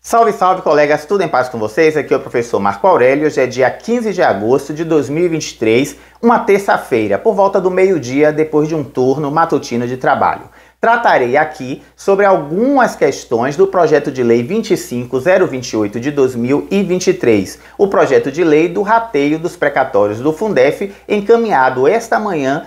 Salve, salve, colegas, tudo em paz com vocês? Aqui é o professor Marco Aurélio. Hoje é dia 15 de agosto de 2023, uma terça-feira, por volta do meio-dia, depois de um turno matutino de trabalho. Tratarei aqui sobre algumas questões do projeto de lei 25028 de 2023, o projeto de lei do rateio dos precatórios do Fundef, encaminhado esta manhã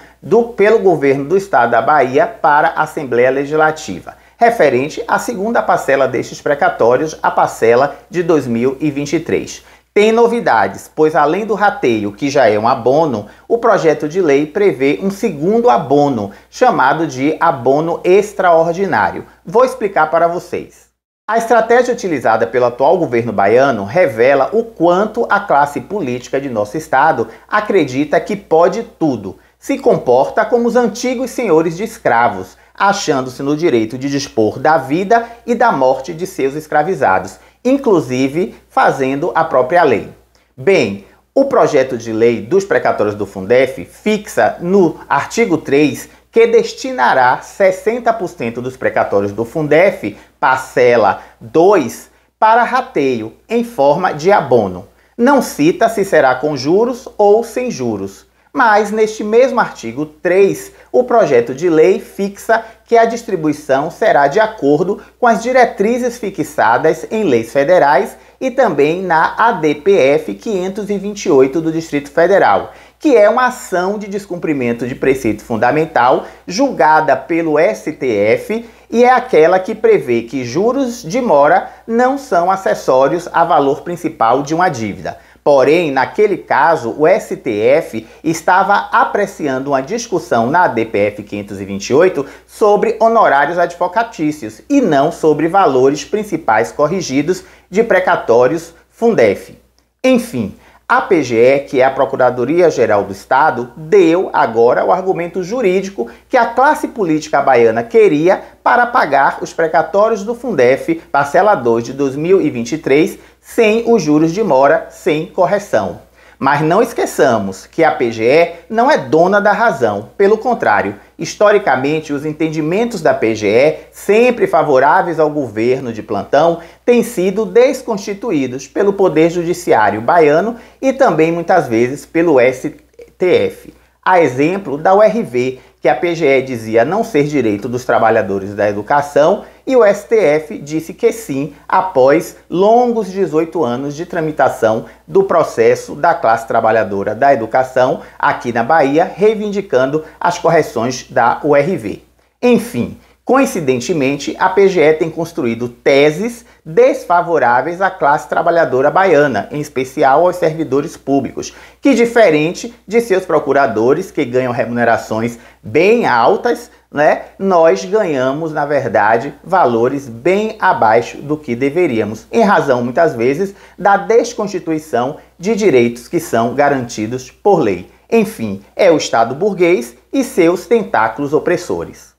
pelo governo do estado da Bahia para a Assembleia Legislativa, referente à segunda parcela destes precatórios, a parcela de 2023. Tem novidades, pois além do rateio, que já é um abono, o projeto de lei prevê um segundo abono, chamado de abono extraordinário. Vou explicar para vocês. A estratégia utilizada pelo atual governo baiano revela o quanto a classe política de nosso estado acredita que pode tudo. Se comporta como os antigos senhores de escravos, achando-se no direito de dispor da vida e da morte de seus escravizados, inclusive fazendo a própria lei. Bem, o projeto de lei dos precatórios do Fundef fixa no artigo 3 que destinará 60% dos precatórios do Fundef, parcela 2, para rateio em forma de abono. Não cita se será com juros ou sem juros. Mas, neste mesmo artigo 3, o projeto de lei fixa que a distribuição será de acordo com as diretrizes fixadas em leis federais e também na ADPF 528 do Distrito Federal, que é uma ação de descumprimento de preceito fundamental julgada pelo STF e é aquela que prevê que juros de mora não são acessórios a valor principal de uma dívida. Porém, naquele caso, o STF estava apreciando uma discussão na ADPF 528 sobre honorários advocatícios e não sobre valores principais corrigidos de precatórios Fundef. Enfim, a PGE, que é a Procuradoria-Geral do Estado, deu agora o argumento jurídico que a classe política baiana queria para pagar os precatórios do Fundef, parcela 2 de 2023, sem os juros de mora, sem correção. Mas não esqueçamos que a PGE não é dona da razão. Pelo contrário, historicamente, os entendimentos da PGE, sempre favoráveis ao governo de plantão, têm sido desconstituídos pelo Poder Judiciário baiano e também, muitas vezes, pelo STF. A exemplo da URV, que a PGE dizia não ser direito dos trabalhadores da educação e o STF disse que sim, após longos 18 anos de tramitação do processo da classe trabalhadora da educação aqui na Bahia, reivindicando as correções da URV. Enfim, coincidentemente, a PGE tem construído teses desfavoráveis à classe trabalhadora baiana, em especial aos servidores públicos, que, diferente de seus procuradores, que ganham remunerações bem altas, nós ganhamos, na verdade, valores bem abaixo do que deveríamos, em razão, muitas vezes, da desconstituição de direitos que são garantidos por lei. Enfim, é o Estado burguês e seus tentáculos opressores.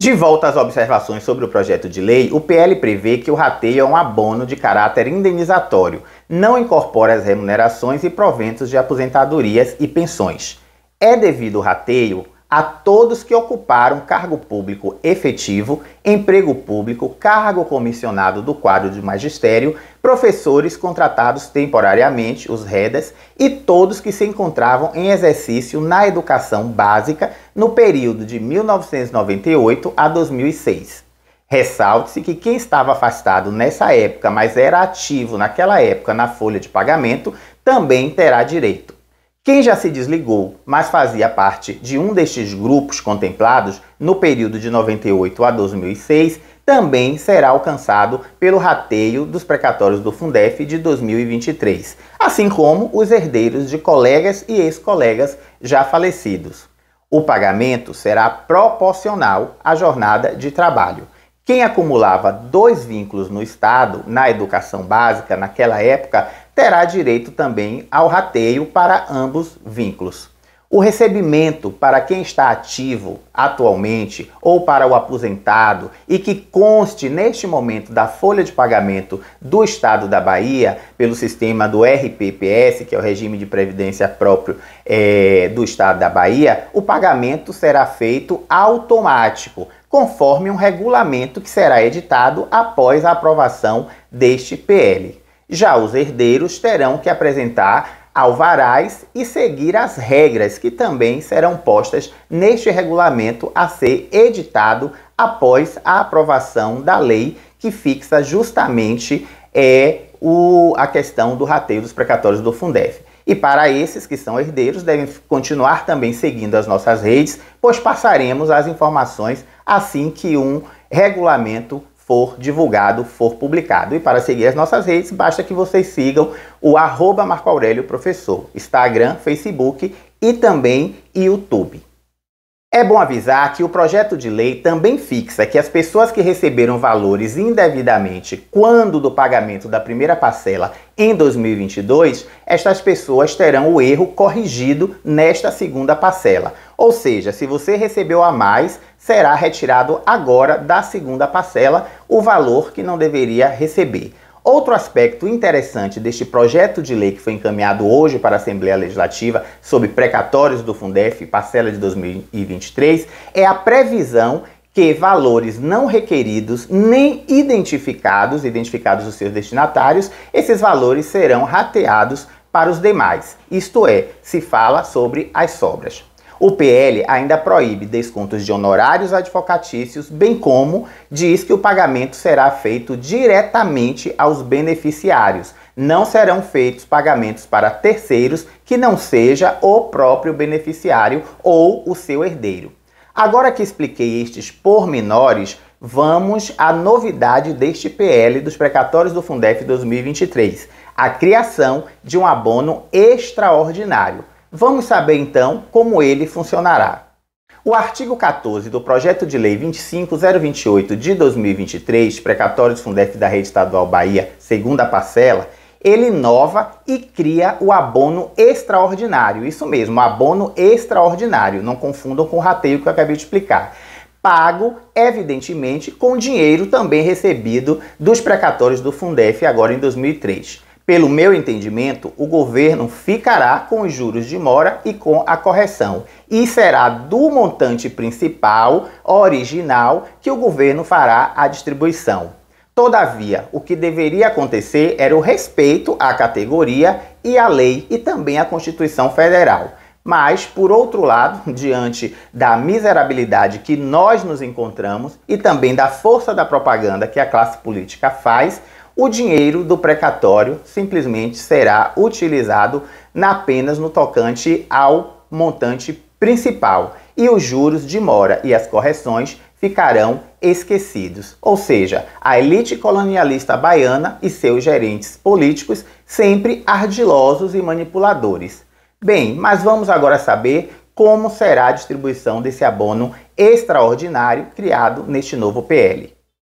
De volta às observações sobre o projeto de lei, o PL prevê que o rateio é um abono de caráter indenizatório, não incorpora as remunerações e proventos de aposentadorias e pensões. É devido ao rateio a todos que ocuparam cargo público efetivo, emprego público, cargo comissionado do quadro de magistério, professores contratados temporariamente, os REDAs, e todos que se encontravam em exercício na educação básica no período de 1998 a 2006. Ressalte-se que quem estava afastado nessa época, mas era ativo naquela época na folha de pagamento, também terá direito. Quem já se desligou, mas fazia parte de um destes grupos contemplados no período de 98 a 2006, também será alcançado pelo rateio dos precatórios do Fundef de 2023, assim como os herdeiros de colegas e ex-colegas já falecidos. O pagamento será proporcional à jornada de trabalho. Quem acumulava 2 vínculos no Estado, na educação básica, naquela época, terá direito também ao rateio para ambos vínculos. O recebimento para quem está ativo atualmente ou para o aposentado e que conste neste momento da folha de pagamento do Estado da Bahia pelo sistema do RPPS, que é o regime de previdência próprio do Estado da Bahia, o pagamento será feito automático, conforme um regulamento que será editado após a aprovação deste PL. Já os herdeiros terão que apresentar alvarás e seguir as regras que também serão postas neste regulamento a ser editado após a aprovação da lei que fixa justamente a questão do rateio dos precatórios do Fundef. E para esses que são herdeiros, devem continuar também seguindo as nossas redes, pois passaremos as informações assim que um regulamento for divulgado, for publicado. E para seguir as nossas redes, basta que vocês sigam o @MarcoAurélioProfessor, Instagram, Facebook e também YouTube. É bom avisar que o projeto de lei também fixa que as pessoas que receberam valores indevidamente quando do pagamento da primeira parcela em 2022, estas pessoas terão o erro corrigido nesta segunda parcela. Ou seja, se você recebeu a mais, será retirado agora da segunda parcela o valor que não deveria receber. Outro aspecto interessante deste projeto de lei que foi encaminhado hoje para a Assembleia Legislativa sobre precatórios do Fundef, parcela de 2023, é a previsão que valores não requeridos nem identificados os seus destinatários, esses valores serão rateados para os demais. Isto é, se fala sobre as sobras. O PL ainda proíbe descontos de honorários advocatícios, bem como diz que o pagamento será feito diretamente aos beneficiários. Não serão feitos pagamentos para terceiros que não seja o próprio beneficiário ou o seu herdeiro. Agora que expliquei estes pormenores, vamos à novidade deste PL dos precatórios do Fundef 2023, a criação de um abono extraordinário. Vamos saber então como ele funcionará. O artigo 14 do projeto de lei 25028 de 2023, precatórios Fundef da Rede Estadual Bahia, segunda parcela, ele inova e cria o abono extraordinário. Isso mesmo, abono extraordinário. Não confundam com o rateio que eu acabei de explicar. Pago, evidentemente, com dinheiro também recebido dos precatórios do Fundef agora em 2003. Pelo meu entendimento, o governo ficará com os juros de mora e com a correção. E será do montante principal, original, que o governo fará a distribuição. Todavia, o que deveria acontecer era o respeito à categoria e à lei e também à Constituição Federal. Mas, por outro lado, diante da miserabilidade que nós nos encontramos e também da força da propaganda que a classe política faz, o dinheiro do precatório simplesmente será utilizado apenas no tocante ao montante principal e os juros de mora e as correções ficarão esquecidos. Ou seja, a elite colonialista baiana e seus gerentes políticos sempre ardilosos e manipuladores. Bem, mas vamos agora saber como será a distribuição desse abono extraordinário criado neste novo PL.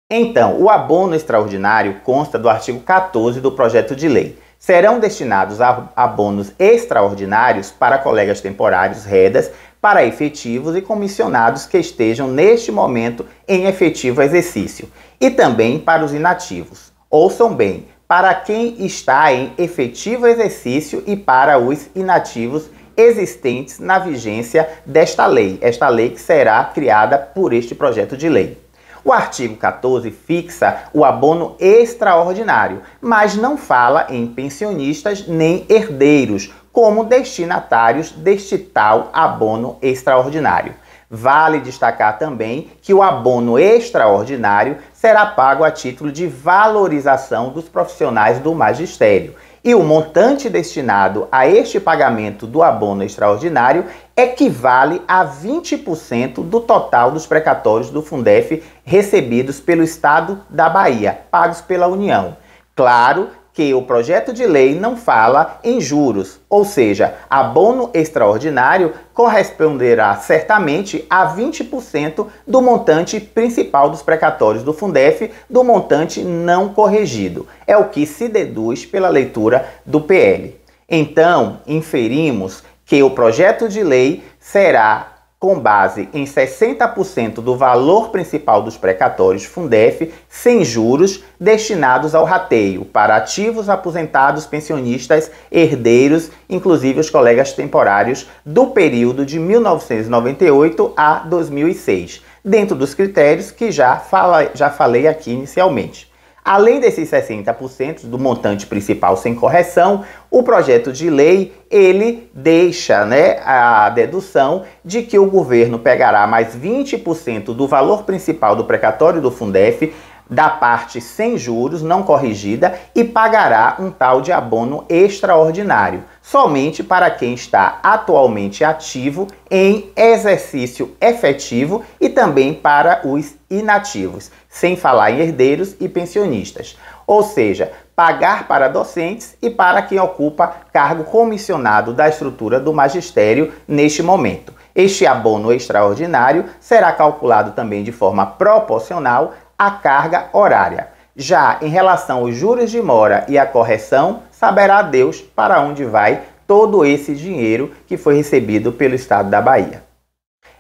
Então, o abono extraordinário consta do artigo 14 do projeto de lei. Serão destinados a abonos extraordinários para colegas temporários, REDAs, para efetivos e comissionados que estejam neste momento em efetivo exercício, e também para os inativos. Ouçam bem, para quem está em efetivo exercício e para os inativos existentes na vigência desta lei, esta lei que será criada por este projeto de lei. O artigo 14 fixa o abono extraordinário, mas não fala em pensionistas nem herdeiros como destinatários deste tal abono extraordinário. Vale destacar também que o abono extraordinário será pago a título de valorização dos profissionais do magistério. E o montante destinado a este pagamento do abono extraordinário equivale a 20% do total dos precatórios do Fundef recebidos pelo Estado da Bahia, pagos pela União. Claro que o projeto de lei não fala em juros, ou seja, abono extraordinário corresponderá certamente a 20% do montante principal dos precatórios do Fundef, do montante não corrigido. É o que se deduz pela leitura do PL. Então, inferimos que o projeto de lei será com base em 60% do valor principal dos precatórios Fundef, sem juros, destinados ao rateio para ativos, aposentados, pensionistas, herdeiros, inclusive os colegas temporários do período de 1998 a 2006. dentro dos critérios que já falei aqui inicialmente. Além desses 60% do montante principal sem correção, o projeto de lei ele deixa, a dedução de que o governo pegará mais 20% do valor principal do precatório do Fundef, da parte sem juros, não corrigida, e pagará um tal de abono extraordinário, somente para quem está atualmente ativo em exercício efetivo e também para os inativos, sem falar em herdeiros e pensionistas. Ou seja, pagar para docentes e para quem ocupa cargo comissionado da estrutura do magistério neste momento. Este abono extraordinário será calculado também de forma proporcional à carga horária. Já em relação aos juros de mora e a correção, saberá Deus para onde vai todo esse dinheiro que foi recebido pelo Estado da Bahia.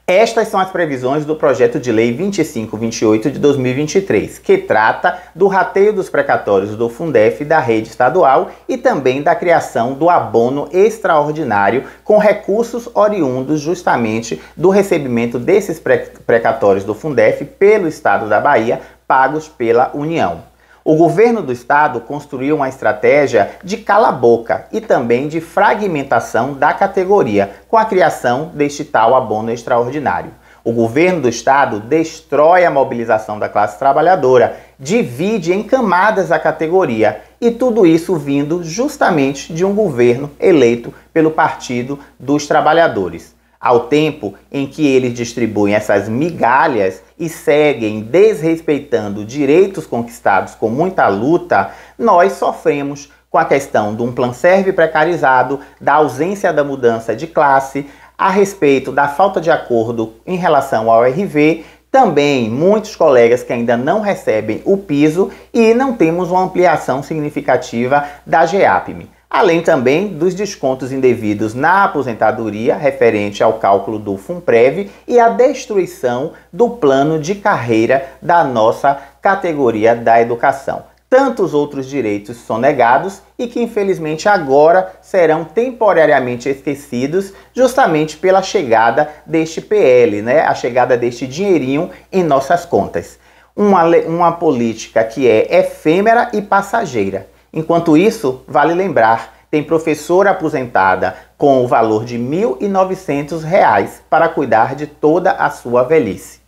Estas são as previsões do projeto de lei 2528 de 2023, que trata do rateio dos precatórios do Fundef da rede estadual e também da criação do abono extraordinário com recursos oriundos justamente do recebimento desses precatórios do Fundef pelo Estado da Bahia, pagos pela União. O governo do estado construiu uma estratégia de cala-boca e também de fragmentação da categoria, com a criação deste tal abono extraordinário. O governo do estado destrói a mobilização da classe trabalhadora, divide em camadas a categoria, e tudo isso vindo justamente de um governo eleito pelo Partido dos Trabalhadores. Ao tempo em que eles distribuem essas migalhas e seguem desrespeitando direitos conquistados com muita luta, nós sofremos com a questão de um Planserve precarizado, da ausência da mudança de classe, a respeito da falta de acordo em relação ao RV, também muitos colegas que ainda não recebem o piso e não temos uma ampliação significativa da GEAPME. Além também dos descontos indevidos na aposentadoria referente ao cálculo do FUNPREV e a destruição do plano de carreira da nossa categoria da educação. Tantos outros direitos sonegados e que infelizmente agora serão temporariamente esquecidos justamente pela chegada deste PL, a chegada deste dinheirinho em nossas contas. Uma política que é efêmera e passageira. Enquanto isso, vale lembrar, tem professora aposentada com o valor de R$ 1.900 para cuidar de toda a sua velhice.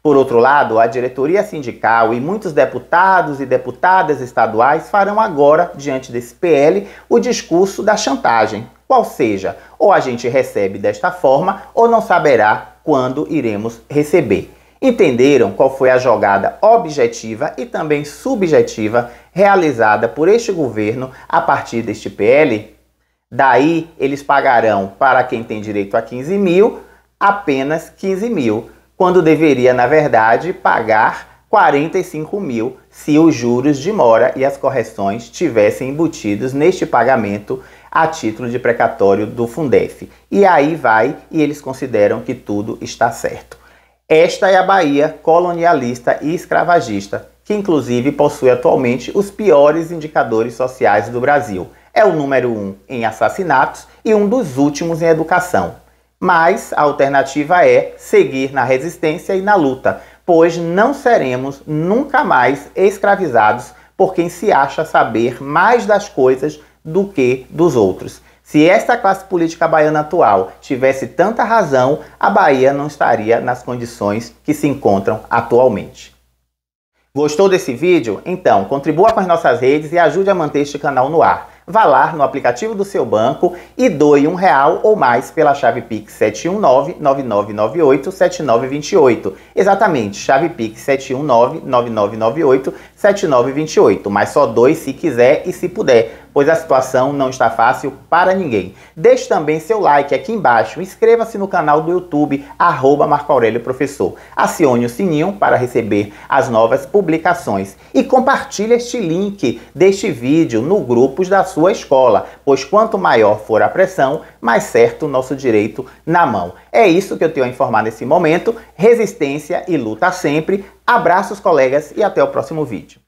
Por outro lado, a diretoria sindical e muitos deputados e deputadas estaduais farão agora, diante desse PL, o discurso da chantagem. Qual seja, ou a gente recebe desta forma ou não saberá quando iremos receber. Entenderam qual foi a jogada objetiva e também subjetiva realizada por este governo a partir deste PL? Daí, eles pagarão para quem tem direito a 15 mil, apenas 15 mil, quando deveria, na verdade, pagar 45 mil se os juros de mora e as correções tivessem embutidos neste pagamento a título de precatório do Fundef. E aí vai, e eles consideram que tudo está certo. Esta é a Bahia colonialista e escravagista, que inclusive possui atualmente os piores indicadores sociais do Brasil. É o número 1 em assassinatos e um dos últimos em educação. Mas a alternativa é seguir na resistência e na luta, pois não seremos nunca mais escravizados por quem se acha saber mais das coisas do que dos outros. Se esta classe política baiana atual tivesse tanta razão, a Bahia não estaria nas condições que se encontram atualmente. Gostou desse vídeo? Então, contribua com as nossas redes e ajude a manter este canal no ar. Vá lá no aplicativo do seu banco e doe R$1 ou mais pela chave Pix 719-9998-7928. Exatamente, chave Pix 719-9998-7928. Mas só doe se quiser e se puder, pois a situação não está fácil para ninguém. Deixe também seu like aqui embaixo, inscreva-se no canal do YouTube, @MarcoAurélioProfessor. Acione o sininho para receber as novas publicações e compartilhe este link deste vídeo no grupos da sua escola, pois quanto maior for a pressão, mais certo o nosso direito na mão. É isso que eu tenho a informar nesse momento. Resistência e luta sempre. Abraços, colegas, e até o próximo vídeo.